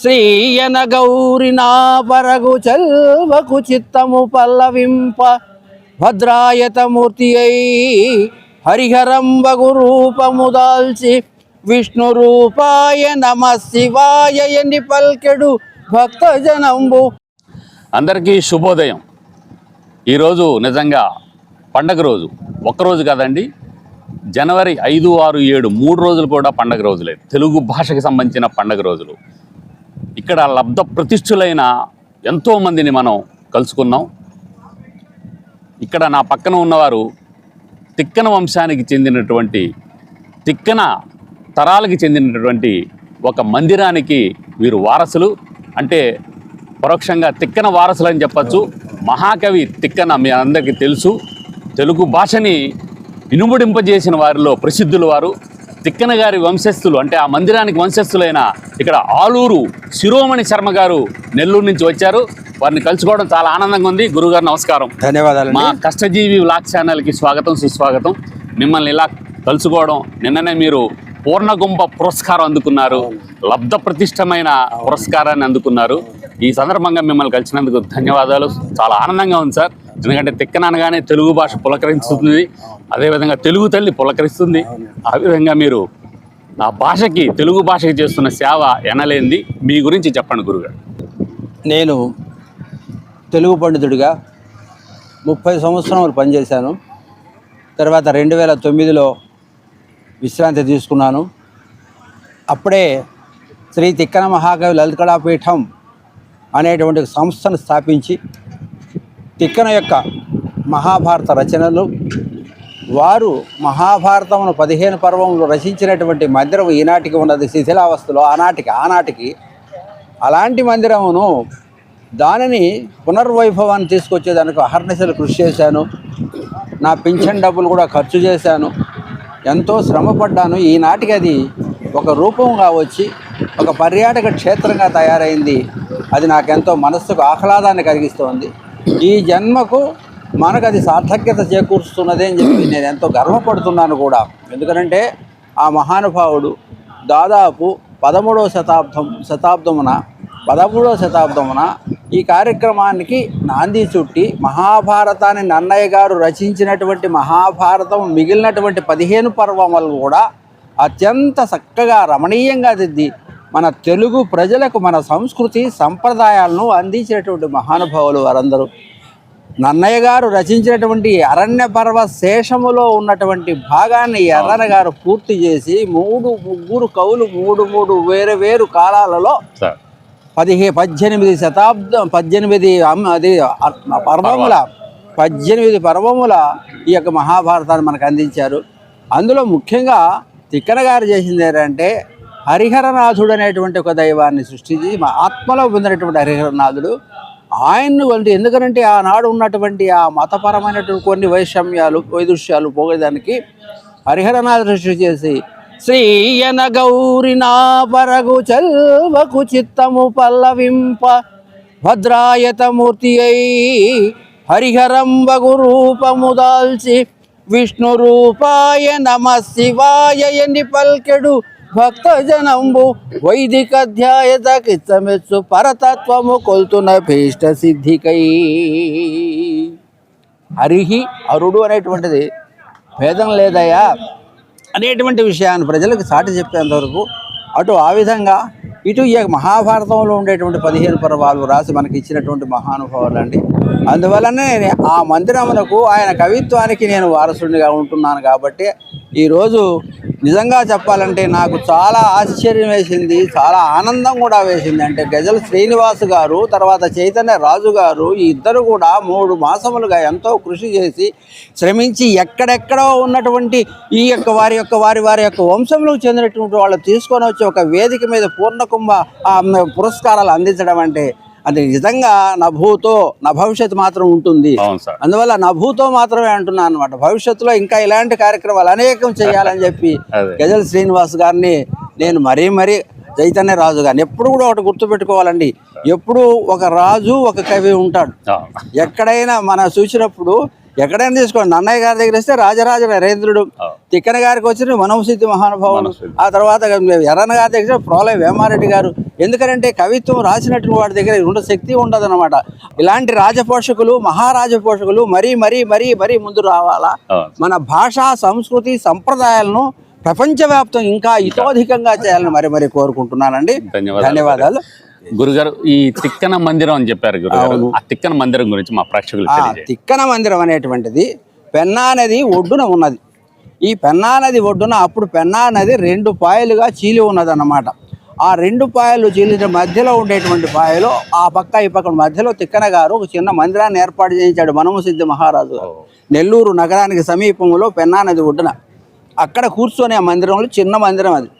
శ్రీయన గౌరి నా పరగు చెల్వకు చిత్తము పల్లవింప భద్రాయతమూర్తి అయి హరిహరంబగు రూపము దాల్చి విష్ణు రూపాయ నమ శివాయ ఎని పల్కెడు భక్తజనంబు. అందరికీ శుభోదయం. ఈరోజు నిజంగా పండగ రోజు. ఒక్కరోజు కాదండి, జనవరి 5, 6, 7 3 రోజులు కూడా పండగ రోజులే. తెలుగు భాషకి సంబంధించిన పండగ రోజులు. ఇక్కడ లబ్ధ ప్రతిష్ఠులైన ఎంతోమందిని మనం కలుసుకున్నాం. ఇక్కడ నా పక్కన ఉన్నవారు తిక్కన వంశానికి చెందినటువంటి, తిక్కన తరాలకి చెందినటువంటి ఒక మందిరానికి వీరు వారసులు. అంటే పరోక్షంగా తిక్కన వారసులు అని చెప్పచ్చు. మహాకవి తిక్కన మీ అందరికీ తెలుసు. తెలుగు భాషని ఇనుముడింపజేసిన వారిలో ప్రసిద్ధులు వారు. తిక్కన గారి వంశస్థులు, అంటే ఆ మందిరానికి వంశస్థులైన ఇక్కడ ఆలూరు శిరోమణి శర్మ గారు నెల్లూరు నుంచి వచ్చారు. వారిని కలుసుకోవడం చాలా ఆనందంగా ఉంది. గురుగారు నమస్కారం. ధన్యవాదాలు. మా కష్టజీవి వ్లాగ్ ఛానల్కి స్వాగతం, సుస్వాగతం. మిమ్మల్ని ఇలా కలుసుకోవడం, నిన్ననే మీరు పూర్ణగుంభ పురస్కారం అందుకున్నారు, లబ్ధ ప్రతిష్టమైన పురస్కారాన్ని అందుకున్నారు. ఈ సందర్భంగా మిమ్మల్ని కలిసినందుకు ధన్యవాదాలు. చాలా ఆనందంగా ఉంది సార్. ఎందుకంటే తిక్కన అనగానే తెలుగు భాష పులకరిస్తుంది, అదేవిధంగా తెలుగు తల్లి పులకరిస్తుంది. ఆ విధంగా మీరు నా భాషకి, తెలుగు భాషకి చేస్తున్న సేవ ఎనలేంది. మీ గురించి చెప్పండి గురుగారు. నేను తెలుగు పండితుడిగా 30 సంవత్సరాలు పనిచేశాను. తర్వాత 2009లో విశ్రాంతి తీసుకున్నాను. అప్పుడే శ్రీ తిక్కన మహాకవి లలిత కళాపీఠం అనేటువంటి సంస్థను స్థాపించి తిక్కన యొక్క మహాభారత రచనలు, వారు మహాభారతమును 15 పర్వములు రచించినటువంటి మందిరం ఈనాటికి ఉన్నది శిథిలావస్థలో. ఆనాటికి అలాంటి మందిరమును, దానిని పునర్వైభవాన్ని తీసుకొచ్చేదానికి అహర్నిశలు కృషి చేశాను. నా పింఛన్ డబ్బులు కూడా ఖర్చు చేశాను. ఎంతో శ్రమపడ్డాను. ఈనాటికి అది ఒక రూపంగా వచ్చి ఒక పర్యాటక క్షేత్రంగా తయారైంది. అది నాకెంతో మనస్సుకు ఆహ్లాదాన్ని కలిగిస్తోంది. ఈ జన్మకు మనకు అది సార్థక్యత చేకూరుస్తున్నదే అని చెప్పి నేను ఎంతో గర్వపడుతున్నాను కూడా. ఎందుకంటే ఆ మహానుభావుడు దాదాపు 13వ శతాబ్దమున ఈ కార్యక్రమానికి నాంది చుట్టి మహాభారతాన్ని నన్నయ్య గారు రచించినటువంటి మహాభారతం మిగిలినటువంటి 15 పర్వములు కూడా అత్యంత చక్కగా రమణీయంగా దిద్ది మన తెలుగు ప్రజలకు మన సంస్కృతి సంప్రదాయాలను అందించినటువంటి మహానుభావులు వారందరూ. నన్నయ్య గారు రచించినటువంటి అరణ్య పర్వ శేషములో ఉన్నటువంటి భాగాన్ని ఎర్రన గారు పూర్తి చేసి 3 కవులు 3 వేరు కాలాలలో 18 పర్వముల ఈ యొక్క మహాభారతాన్ని మనకు అందించారు. అందులో ముఖ్యంగా తిక్కన గారు చేసింది ఏంటంటే హరిహరనాథుడు అనేటువంటి ఒక దైవాన్ని సృష్టించి మా ఆత్మలో పొందినటువంటి హరిహరనాథుడు ఆయన్ను వంటి. ఎందుకంటే ఆనాడు ఉన్నటువంటి ఆ మతపరమైనటువంటి కొన్ని వైదుష్యాలు పోగేదానికి హరిహరనాథుడు సృష్టి చేసి శ్రీయన గౌరి నా పరగు చెల్వకు చిత్తము పల్లవింప భద్రాయతమూర్తి అయి హరిహరంబగు రూపము దాల్చి విష్ణు రూపాయ నమ శివాయ ఎని పల్కెడు భక్తజనంబు వైదిక ధ్యాయత కిచ్చమెచ్చు పరతత్వము కొల్తున్న భీష్ట సిద్ధికై. హరుడు అనేటువంటిది భేదం లేదయ్యా అనేటువంటి విషయాన్ని ప్రజలకు సాటి చెప్పేంతవరకు అటు ఆ విధంగా ఇటు ఈ మహాభారతంలో ఉండేటువంటి 15 పర్వాలు రాసి మనకి ఇచ్చినటువంటి మహానుభావులు అండి. అందువలనే ఆ మందిరమునకు, ఆయన కవిత్వానికి నేను వారసుడిగా ఉంటున్నాను. కాబట్టి ఈరోజు నిజంగా చెప్పాలంటే నాకు చాలా ఆశ్చర్యం వేసింది, చాలా ఆనందం కూడా వేసింది. అంటే గజల్ శ్రీనివాస్ గారు, తర్వాత చైతన్య రాజు గారు, ఈ ఇద్దరు కూడా 3 మాసములుగా ఎంతో కృషి చేసి శ్రమించి ఎక్కడెక్కడో ఉన్నటువంటి ఈ యొక్క వారి యొక్క వంశంలోకి చెందినటువంటి వాళ్ళు తీసుకొని వచ్చి ఒక వేదిక మీద పూర్ణకుంభ పురస్కారాలు అందించడం అంటే అది నిజంగా నభూతో నా భవిష్యత్తు మాత్రం ఉంటుంది. అందువల్ల నభూతో మాత్రమే అంటున్నాను అనమాట. భవిష్యత్తులో ఇంకా ఇలాంటి కార్యక్రమాలు అనేకం చేయాలని చెప్పి గజల్ శ్రీనివాస్ గారిని నేను మరీ చైతన్య రాజు గారిని ఎప్పుడు కూడా ఒకటి గుర్తుపెట్టుకోవాలండి. ఎప్పుడు ఒక రాజు, ఒక కవి ఉంటాడు. ఎక్కడైనా మనం చూసినప్పుడు ఎక్కడైనా తీసుకోండి, నన్నయ్య గారి దగ్గర వస్తే రాజరాజ నరేంద్రుడు, తిక్కన గారికి వచ్చిన మనోసిద్ధి మహానుభావుడు, ఆ తర్వాత ఎర్రన్న గారి దగ్గర ప్రోలయ వేమారెడ్డి గారు. ఎందుకంటే కవిత్వం రాసినట్టు వాడి దగ్గర ఉండే శక్తి ఉండదన్నమాట. ఇలాంటి రాజపోషకులు, మహారాజ పోషకులు మరీ మరీ మరీ మరీ ముందు రావాలా. మన భాష, సంస్కృతి, సంప్రదాయాలను ప్రపంచవ్యాప్తం ఇంకా ఇతోధికంగా చేయాలని మరి కోరుకుంటున్నానండి. ధన్యవాదాలు గురుగారు. ఈ తిక్కన మందిరం అని చెప్పారు గురుగారు, ఆ తిక్కన మందిరం గురించి మా ప్రేక్షకులకు తెలియజేయండి. తిక్కన మందిరం అనేటువంటిది పెన్నా నది ఒడ్డున ఉన్నది. ఈ పెన్నా నది ఒడ్డున అప్పుడు పెన్నా నది 2 పాయలుగా చీలి ఉన్నది అన్నమాట. ఆ 2 పాయలు చీలిన మధ్యలో ఉండేటువంటి పాయలో ఆ పక్క ఈ పక్క మధ్యలో తిక్కన గారు ఒక చిన్న మందిరాన్ని ఏర్పాటు చేయించాడు మనమసిద్ధి మహారాజు గారు. నెల్లూరు నగరానికి సమీపంలో పెన్నా నది ఒడ్డున అక్కడ కూర్చొని, ఆ మందిరంలో చిన్న మందిరం అది,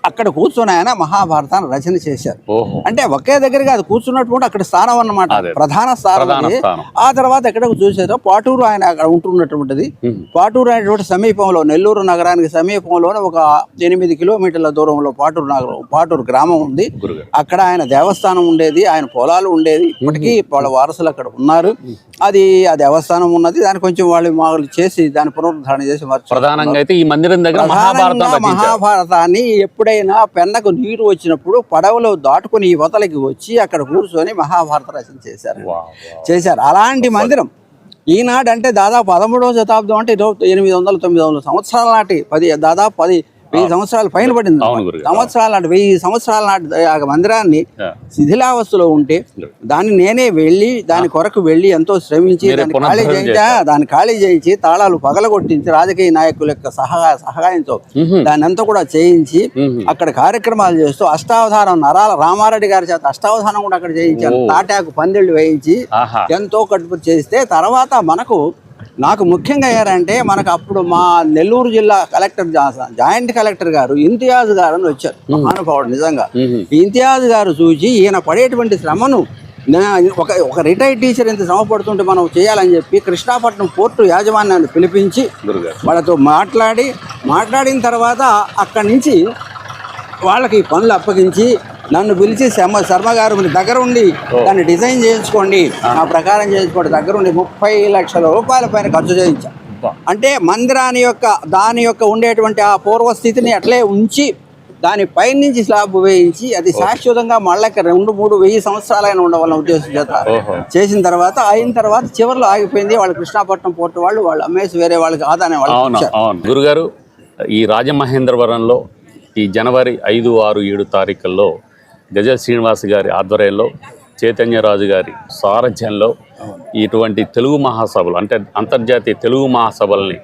అక్కడ కూర్చొని ఆయన మహాభారతాన్ని రచన చేశారు. అంటే ఒకే దగ్గర కాదు, కూర్చున్నటువంటి అక్కడ స్థానం అన్నమాట, ప్రధాన స్థానం అది. ఆ తర్వాత ఎక్కడికి చూసారో పాటూరు ఆయన అక్కడ ఉంటున్నటువంటిది. పాటూరు అనేటువంటి సమీపంలో, నెల్లూరు నగరానికి సమీపంలోనే ఒక 8 కిలోమీటర్ల దూరంలో పాటూరు నగరం, పాటూరు గ్రామం ఉంది. అక్కడ ఆయన దేవస్థానం ఉండేది, ఆయన పొలాలు ఉండేది. ఇప్పటికీ వాళ్ళ వారసులు అక్కడ ఉన్నారు. అది ఆ దేవస్థానం ఉన్నది. దాన్ని కొంచెం వాళ్ళు చేసి దాన్ని పునరుద్ధరణ చేసి ప్రధానంగా అయితే ఈ మందిరం దగ్గర మహాభారతాన్ని ఎప్పుడైనా పెన్నకు నీరు వచ్చినప్పుడు పడవలో దాటుకుని ఈ వతలకి వచ్చి అక్కడ కూర్చొని మహాభారత రచన చేశారు. అలాంటి మందిరం ఈనాడు అంటే దాదాపు 13వ శతాబ్దం, అంటే 800-900 సంవత్సరాల నాటి, దాదాపు 1000 సంవత్సరాల పైన పడింది. సంవత్సరాల నాటి 1000 సంవత్సరాల నాటి ఆ మందిరాన్ని శిథిలావస్థలో ఉంటే దాన్ని నేనే వెళ్ళి దాని కొరకు వెళ్ళి ఎంతో శ్రమించి దాన్ని ఖాళీ చేయించి తాళాలు పగలగొట్టించి రాజకీయ నాయకుల యొక్క సహాయంతో దాన్ని అంతా కూడా చేయించి అక్కడ కార్యక్రమాలు చేస్తూ అష్టావధానం నరాల రామారెడ్డి గారి చేత అష్టావధానం కూడా అక్కడ చేయించాను. తాటాకు పందిళ్ళు వేయించి ఎంతో కట్టుబడి చేస్తే తర్వాత నాకు ముఖ్యంగా ఏంటంటే మనకు అప్పుడు మా నెల్లూరు జిల్లా కలెక్టర్, జాయింట్ కలెక్టర్ గారు ఇంతియాజ్ గారు అని వచ్చారు. మహానుభావుడు నిజంగా. ఇంతియాజ్ గారు చూసి ఈయన పడేటువంటి శ్రమను, ఒక రిటైర్డ్ టీచర్ ఇంత శ్రమ పడుతుంటే మనం చేయాలని చెప్పి కృష్ణాపట్నం పోర్టు యాజమాన్యాన్ని పిలిపించి వాళ్ళతో మాట్లాడిన తర్వాత అక్కడి నుంచి వాళ్ళకి పనులు అప్పగించి నన్ను పిలిచి శర్మ గారు దగ్గర ఉండి దాన్ని డిజైన్ చేయించుకోండి, ఆ ప్రకారం చేయించుకోండి, దగ్గర ఉండి 30 లక్షల రూపాయల పైన ఖర్చు చేయించాం. అంటే మందిరాన్ని దాని యొక్క ఉండేటువంటి ఆ పూర్వస్థితిని అట్లే ఉంచి దాని పైనుంచి స్లాబ్ వేయించి అది శాశ్వతంగా మళ్ళీ 2-3 వెయ్యి సంవత్సరాలైనా ఉండవాలన్న ఉద్దేశం చేత చేసిన తర్వాత అయిన తర్వాత చివరిలో ఆగిపోయింది. వాళ్ళు కృష్ణాపట్నం పోర్టు వాళ్ళు అమ్మేసి వేరే వాళ్ళకి ఆదాయం వాళ్ళు. గురుగారు, ఈ రాజమహేంద్రవరంలో ఈ జనవరి 5, 6, 7 తారీఖుల్లో గజ శ్రీనివాస్ గారి ఆధ్వర్యంలో, చైతన్యరాజు గారి సారథ్యంలో ఇటువంటి తెలుగు మహాసభలు, అంటే అంతర్జాతీయ తెలుగు మహాసభల్ని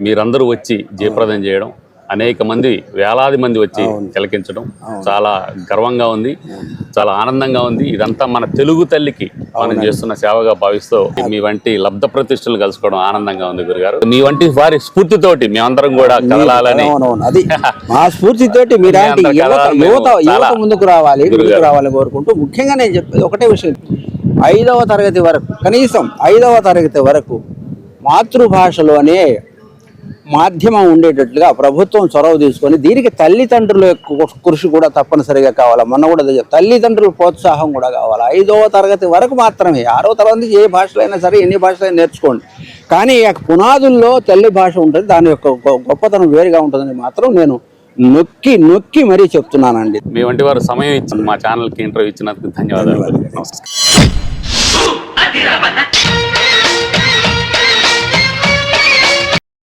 మీరందరూ వచ్చి జయప్రదం చేయడం, అనేక మంది, వేలాది మంది వచ్చి తిలకించడం చాలా గర్వంగా ఉంది, చాలా ఆనందంగా ఉంది. ఇదంతా మన తెలుగు తల్లికి మనం చేస్తున్న సేవగా భావిస్తూ మీ వంటి లబ్ధ ప్రతిష్టలు కలుసుకోవడం ఆనందంగా ఉంది గురుగారు. మీ వంటి వారి స్ఫూర్తితోటి మేమందరం కూడా కదలాలని, మా స్ఫూర్తితోటి యువత ముందుకు రావాలని కోరుకుంటూ, ముఖ్యంగా నేను చెప్పేది ఒకటే విషయం, 5వ తరగతి వరకు, కనీసం 5వ తరగతి వరకు మాతృభాషలోనే మాధ్యమం ఉండేటట్లుగా ప్రభుత్వం చొరవ తీసుకొని దీనికి తల్లిదండ్రుల యొక్క కృషి కూడా తప్పనిసరిగా కావాలి. మొన్న కూడా తల్లిదండ్రుల ప్రోత్సాహం కూడా కావాలి. 5వ తరగతి వరకు మాత్రమే. 6వ తరగతి ఏ భాషలో అయినా సరే, ఎన్ని భాషలైనా నేర్చుకోండి, కానీ పునాదుల్లో తల్లి భాష ఉంటుంది, దాని యొక్క గొప్పతనం వేరుగా ఉంటుందని మాత్రం నేను నొక్కి మరీ చెప్తున్నానండి. మీ వంటి వారు సమయం ఇచ్చి మా ఛానల్కి ఇంటర్వ్యూ ఇచ్చినందుకు ధన్యవాదాలు. నమస్కారం.